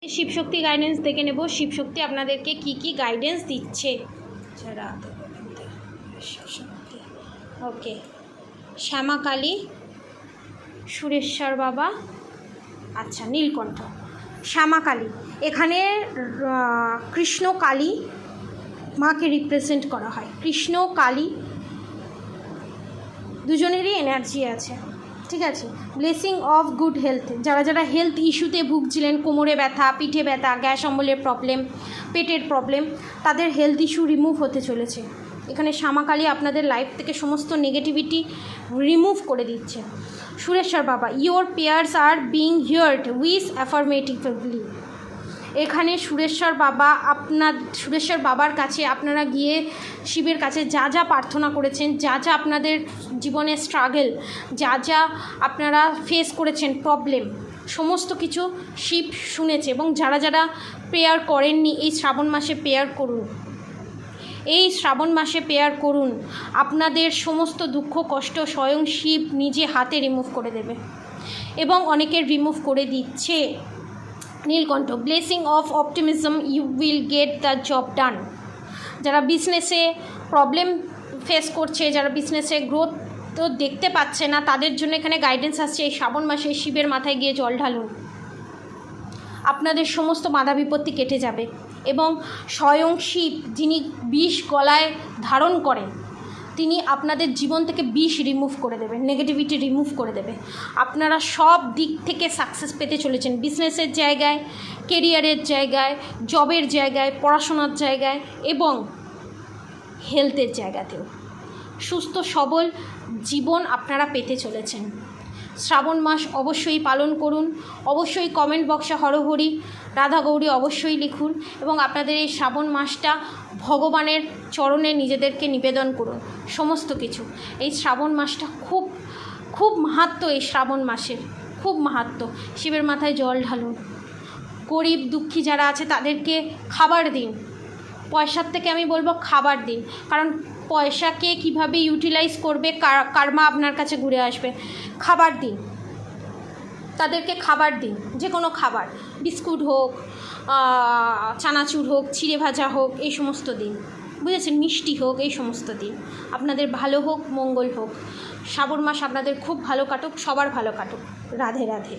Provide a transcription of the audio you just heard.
Shivshakti guidance দেখে নেব শিবশক্তি আপনাদেরকে কি কি গাইডেন্স দিচ্ছে। যারা শিবশক্তি ওকে, শ্যামাকালী, সুরেশ্বর বাবা, আচ্ছা নীলকণ্ঠ। শ্যামাকালী এখানে কৃষ্ণ কালী মাকে রিপ্রেজেন্ট করা হয়। কৃষ্ণ কালী দুজনেরই এনার্জি আছে, ঠিক আছে। ব্লেসিং অফ গুড হেলথ, যারা যারা হেলথ ইস্যুতে ভুগছিলেন, কোমরে ব্যথা, পিঠে ব্যথা, গ্যাস অম্বলের প্রবলেম, পেটের প্রবলেম, তাদের হেলথ ইস্যু রিমুভ হতে চলেছে। এখানে শ্যামাকালী আপনাদের লাইফ থেকে সমস্ত নেগেটিভিটি রিমুভ করে দিচ্ছে। Sureshwar Baba, your prayers are being heard with affirmatively. এখানে সুরেশ্বর বাবার কাছে আপনারা গিয়ে শিবের কাছে যা যা প্রার্থনা করেছেন, যা যা আপনাদের জীবনের স্ট্রাগল, যা যা আপনারা ফেস করেছেন প্রবলেম, সমস্ত কিছু শিব শুনেছে। এবং যারা যারা প্রেয়ার করেননি, এই শ্রাবণ মাসে প্রেয়ার করুন, এই শ্রাবণ মাসে প্রেয়ার করুন। আপনাদের সমস্ত দুঃখ কষ্ট স্বয়ং শিব নিজে হাতে রিমুভ করে দেবে এবং অনেকের রিমুভ করে দিচ্ছে। Neelkanth, blessing of optimism, you will get the job done. যারা বিজনেসে প্রবলেম ফেস করছে, যারা বিজনেসে গ্রোথ তো দেখতে পাচ্ছে না, তাদের জন্য এখানে গাইডেন্স আসছে। এই শ্রাবণ মাসে শিবের মাথায় গিয়ে জল ঢালুন, আপনাদের সমস্ত বাধা বিপত্তি কেটে যাবে। এবং স্বয়ং শিব, যিনি বিষ গলায় ধারণ করেন, তিনি আপনাদের জীবন থেকে বিষ রিমুভ করে দেবে, নেগেটিভিটি রিমুভ করে দেবে। আপনারা সব দিক থেকে সাকসেস পেতে চলেছেন, বিজনেসের জায়গায়, কেরিয়ারের জায়গায়, জবের জায়গায়, পড়াশোনার জায়গায় এবং হেলথের জায়গাতেও সুস্থ সবল জীবন আপনারা পেতে চলেছেন। শ্রাবণ মাস অবশ্যই পালন করুন, অবশ্যই কমেন্ট বক্সে হরহরি রাধা গৌরী অবশ্যই লিখুন এবং আপনাদের এই শ্রাবণ মাসটা ভগবানের চরণে নিজেদেরকে নিবেদন করুন সমস্ত কিছু। এই শ্রাবণ মাসটা খুব খুব মাহাত্ম্য, এই শ্রাবণ মাসের খুব মাহাত্ম্য। শিবের মাথায় জল ঢালুন, গরিব দুঃখী যারা আছে তাদেরকে খাবার দিন। পয়সার থেকে আমি বলবো খাবার দিন, কারণ পয়সাকে কিভাবে ইউটিলাইজ করবে কার্মা আপনার কাছে ঘুরে আসবে। খাবার দিন, তাদেরকে খাবার দিন, যে কোনো খাবার, বিস্কুট হোক, চানাচুর হোক, চিড়ে ভাজা হোক, এই সমস্ত দিন, বুঝেছেন, মিষ্টি হোক, এই সমস্ত দিন। আপনাদের ভালো হোক, মঙ্গল হোক। শ্রাবণ মাস আপনাদের খুব ভালো কাটুক, সবার ভালো কাটুক। রাধে রাধে।